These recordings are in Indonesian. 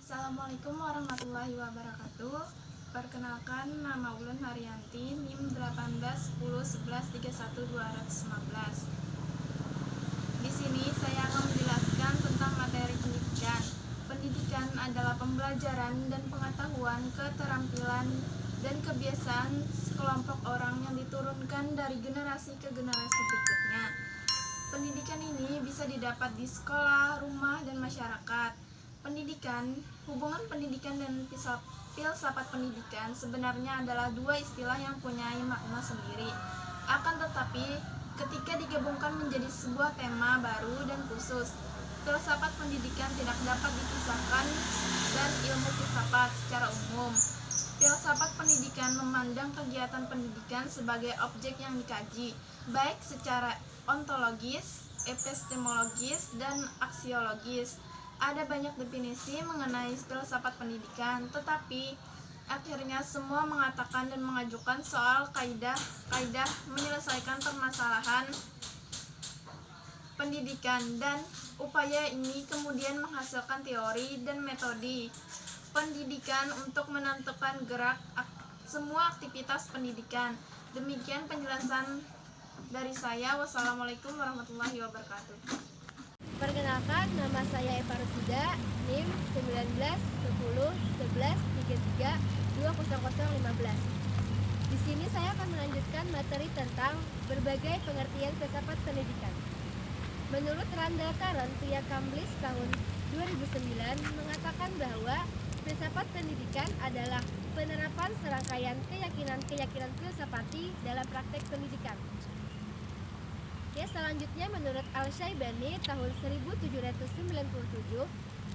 Assalamualaikum warahmatullahi wabarakatuh. Perkenalkan, nama Ulun Haryanti, NIM 18101131 Di sini saya akan menjelaskan tentang materi pendidikan. Pendidikan adalah pembelajaran dan pengetahuan, keterampilan, dan kebiasaan sekelompok orang yang diturunkan dari generasi ke generasi berikutnya. Pendidikan ini bisa didapat di sekolah, rumah, dan masyarakat. Hubungan pendidikan dan filsafat pendidikan sebenarnya adalah dua istilah yang punya makna sendiri. Akan tetapi, ketika digabungkan menjadi sebuah tema baru dan khusus, filsafat pendidikan tidak dapat dipisahkan dan ilmu filsafat secara umum. Filsafat pendidikan memandang kegiatan pendidikan sebagai objek yang dikaji, baik secara ontologis, epistemologis, dan aksiologis. Ada banyak definisi mengenai filsafat pendidikan, tetapi akhirnya semua mengatakan dan mengajukan soal kaidah menyelesaikan permasalahan pendidikan, dan upaya ini kemudian menghasilkan teori dan metode pendidikan untuk menentukan gerak semua aktivitas pendidikan. Demikian penjelasan dari saya. Wassalamualaikum warahmatullahi wabarakatuh. Perkenalkan, nama saya Eva Rusida, NIM 19101133200015. Di sini saya akan melanjutkan materi tentang berbagai pengertian filsafat pendidikan. Menurut Randall Karen Tia Kamblis tahun 2009 mengatakan bahwa filsafat pendidikan adalah penerapan serangkaian keyakinan-keyakinan filsafati dalam praktek pendidikan. Selanjutnya menurut Al-Syaibani tahun 1797,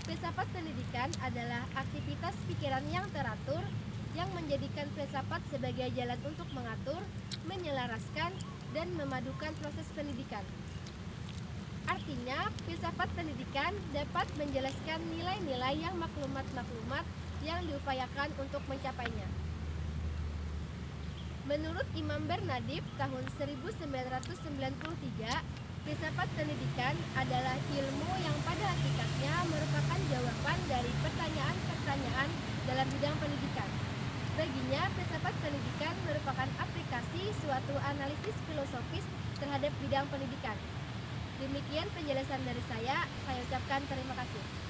filsafat pendidikan adalah aktivitas pikiran yang teratur yang menjadikan filsafat sebagai jalan untuk mengatur, menyelaraskan, dan memadukan proses pendidikan. Artinya, filsafat pendidikan dapat menjelaskan nilai-nilai yang maklumat-maklumat yang diupayakan untuk mencapainya. Menurut Imam Bernadib tahun 1993, filsafat pendidikan adalah ilmu yang pada hakikatnya merupakan jawaban dari pertanyaan-pertanyaan dalam bidang pendidikan. Baginya, filsafat pendidikan merupakan aplikasi suatu analisis filosofis terhadap bidang pendidikan. Demikian penjelasan dari saya ucapkan terima kasih.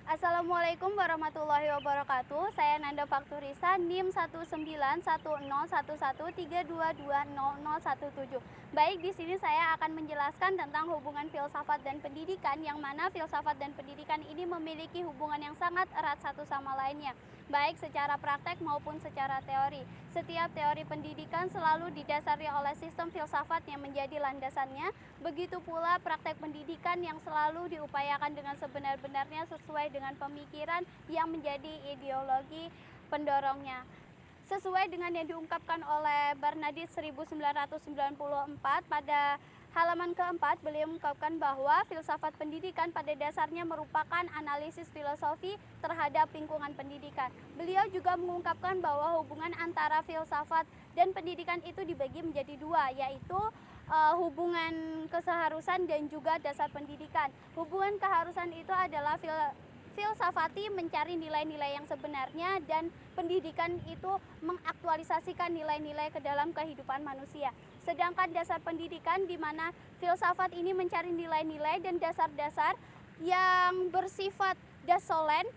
Assalamualaikum warahmatullahi wabarakatuh. Saya Nanda Fakturisa, NIM 19101132200017. Baik, di sini saya akan menjelaskan tentang hubungan filsafat dan pendidikan, yang mana filsafat dan pendidikan ini memiliki hubungan yang sangat erat satu sama lainnya, baik secara praktek maupun secara teori. Setiap teori pendidikan selalu didasari oleh sistem filsafat yang menjadi landasannya. Begitu pula praktek pendidikan yang selalu diupayakan dengan sebenar-benarnya sesuai dengan pemikiran yang menjadi ideologi pendorongnya. Sesuai dengan yang diungkapkan oleh Bernadette 1994 pada halaman keempat, beliau mengungkapkan bahwa filsafat pendidikan pada dasarnya merupakan analisis filosofi terhadap lingkungan pendidikan. Beliau juga mengungkapkan bahwa hubungan antara filsafat dan pendidikan itu dibagi menjadi dua, yaitu hubungan keseharusan dan juga dasar pendidikan. Hubungan keharusan itu adalah filsafati mencari nilai-nilai yang sebenarnya, dan pendidikan itu mengaktualisasikan nilai-nilai ke dalam kehidupan manusia. Sedangkan dasar pendidikan di mana filsafat ini mencari nilai-nilai dan dasar-dasar yang bersifat dasolen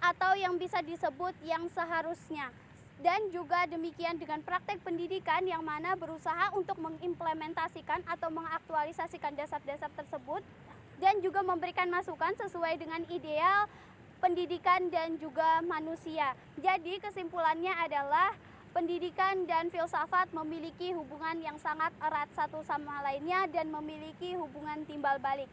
atau yang bisa disebut yang seharusnya. Dan juga demikian dengan praktek pendidikan yang mana berusaha untuk mengimplementasikan atau mengaktualisasikan dasar-dasar tersebut dan juga memberikan masukan sesuai dengan ideal pendidikan dan juga manusia. Jadi kesimpulannya adalah pendidikan dan filsafat memiliki hubungan yang sangat erat satu sama lainnya dan memiliki hubungan timbal balik.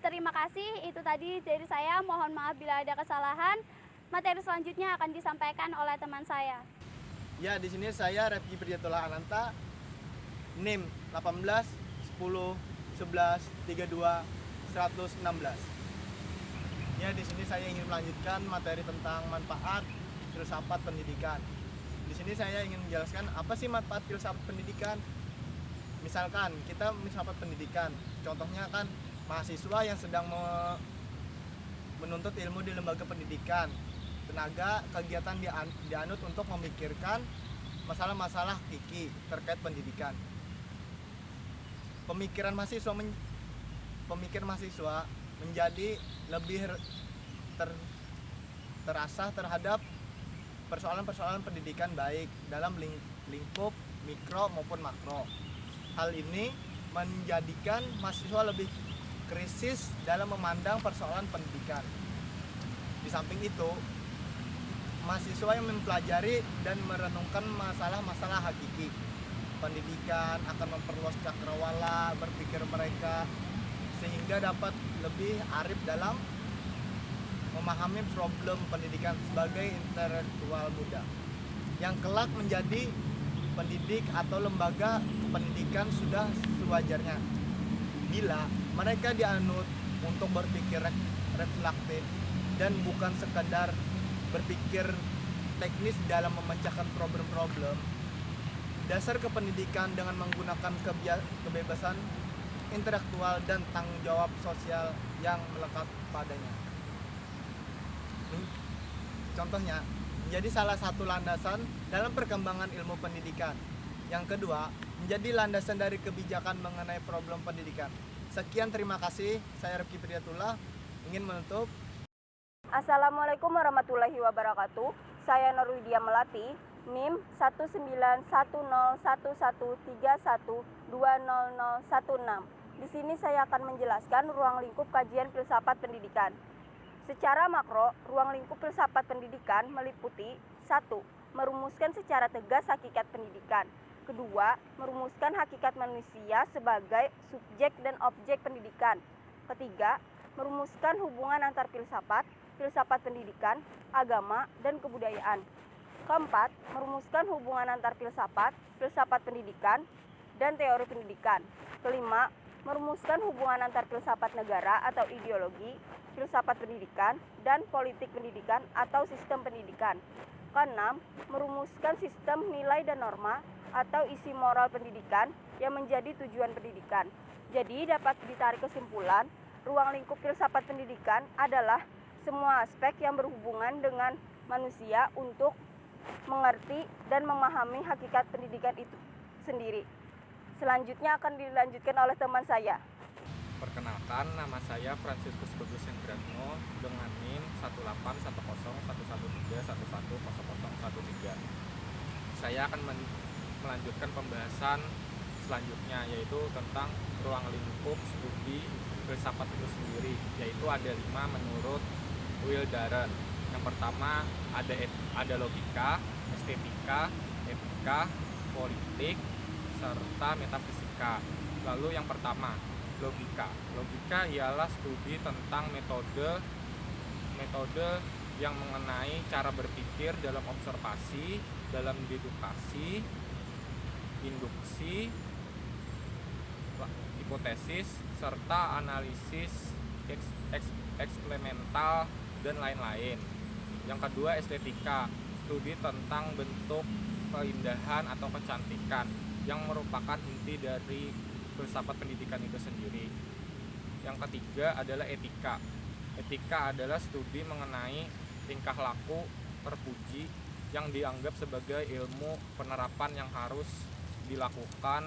Terima kasih, itu tadi dari saya. Mohon maaf bila ada kesalahan. Materi selanjutnya akan disampaikan oleh teman saya. Ya, di sini saya Refki Priatullah Ananta, NIM 18101132 Ya, di sini saya ingin melanjutkan materi tentang manfaat filsafat pendidikan. Di sini saya ingin menjelaskan apa sih manfaat filsafat pendidikan. Misalkan kita filsafat pendidikan, contohnya kan mahasiswa yang sedang menuntut ilmu di lembaga pendidikan. Tenaga kegiatan dianut untuk memikirkan masalah-masalah hakiki terkait pendidikan. Pemikiran mahasiswa menjadi lebih terasah terhadap persoalan-persoalan pendidikan baik dalam lingkup mikro maupun makro. Hal ini menjadikan mahasiswa lebih kritis dalam memandang persoalan pendidikan. Di samping itu, mahasiswa yang mempelajari dan merenungkan masalah-masalah hakiki pendidikan akan memperluas cakrawala berpikir mereka sehingga dapat lebih arif dalam memahami problem pendidikan sebagai intelektual muda yang kelak menjadi pendidik atau lembaga pendidikan sudah sewajarnya bila mereka dianut untuk berpikir reflektif dan bukan sekadar berpikir teknis dalam memecahkan problem-problem. Dasar kependidikan dengan menggunakan kebebasan intelektual dan tanggung jawab sosial yang melekat padanya. Contohnya, menjadi salah satu landasan dalam perkembangan ilmu pendidikan. Yang kedua, menjadi landasan dari kebijakan mengenai problem pendidikan. Sekian, terima kasih. Saya Rifki Priyatullah, ingin menutup. Assalamualaikum warahmatullahi wabarakatuh. Saya Norwidia Melati, NIM 1911131200016. Di sini saya akan menjelaskan ruang lingkup kajian filsafat pendidikan. Secara makro, ruang lingkup filsafat pendidikan meliputi 1. Merumuskan secara tegas hakikat pendidikan. Kedua, merumuskan hakikat manusia sebagai subjek dan objek pendidikan. Ketiga, merumuskan hubungan antar filsafat pendidikan, agama, dan kebudayaan. Keempat, merumuskan hubungan antar filsafat pendidikan, dan teori pendidikan. Kelima, merumuskan hubungan antar filsafat negara atau ideologi, filsafat pendidikan, dan politik pendidikan atau sistem pendidikan. Keenam, merumuskan sistem nilai dan norma atau isi moral pendidikan yang menjadi tujuan pendidikan. Jadi dapat ditarik kesimpulan, ruang lingkup filsafat pendidikan adalah semua aspek yang berhubungan dengan manusia untuk mengerti dan memahami hakikat pendidikan itu sendiri. Selanjutnya akan dilanjutkan oleh teman saya. Perkenalkan, nama saya Franciscus Bagus Hendratno dengan NIM 1810113110013. Saya akan melanjutkan pembahasan selanjutnya, yaitu tentang ruang lingkup studi filsafat itu sendiri, yaitu ada 5 menurut Will Darren. Yang pertama ada logika, estetika, etika, politik, serta metafisika. Lalu yang pertama, logika. Logika ialah studi tentang metode yang mengenai cara berpikir dalam observasi, dalam dedukasi, induksi, hipotesis, serta analisis eksperimental dan lain-lain. Yang kedua, estetika, studi tentang bentuk, keindahan atau kecantikan yang merupakan inti dari filsafat pendidikan itu sendiri. Yang ketiga adalah etika. Etika adalah studi mengenai tingkah laku terpuji yang dianggap sebagai ilmu penerapan yang harus dilakukan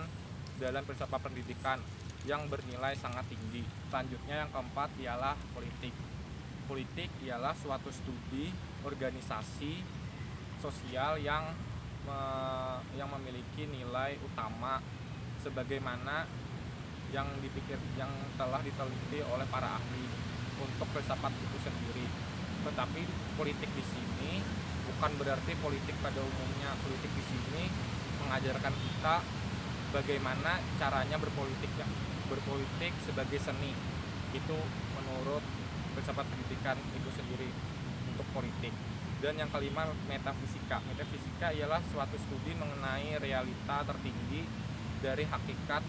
dalam filsafat pendidikan yang bernilai sangat tinggi. Selanjutnya yang keempat ialah politik. Politik ialah suatu studi organisasi sosial yang memiliki nilai utama sebagaimana yang telah diteliti oleh para ahli untuk filsafat itu sendiri. Tetapi politik di sini bukan berarti politik pada umumnya. Politik di sini mengajarkan kita bagaimana caranya berpolitik sebagai seni. Itu menurut filsafat pendidikan itu sendiri untuk politik. Dan yang kelima, metafisika. Metafisika ialah suatu studi mengenai realita tertinggi dari hakikat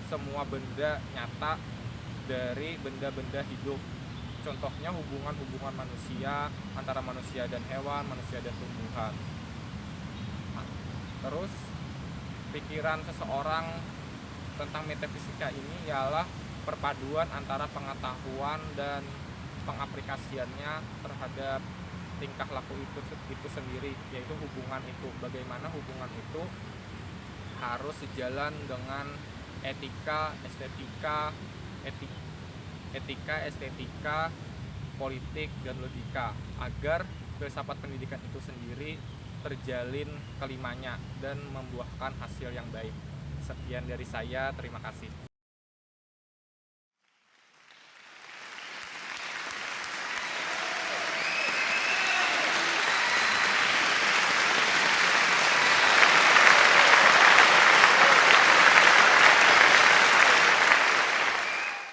semua benda nyata, dari benda-benda hidup. Contohnya hubungan-hubungan manusia, antara manusia dan hewan, manusia dan tumbuhan. Terus pikiran seseorang tentang metafisika ini ialah perpaduan antara pengetahuan dan pengaplikasiannya terhadap tingkah laku itu sendiri, yaitu hubungan itu. Bagaimana hubungan itu harus sejalan dengan etika, estetika, politik, dan logika, agar filsafat pendidikan itu sendiri terjalin kelimanya dan membuahkan hasil yang baik. Sekian dari saya, terima kasih.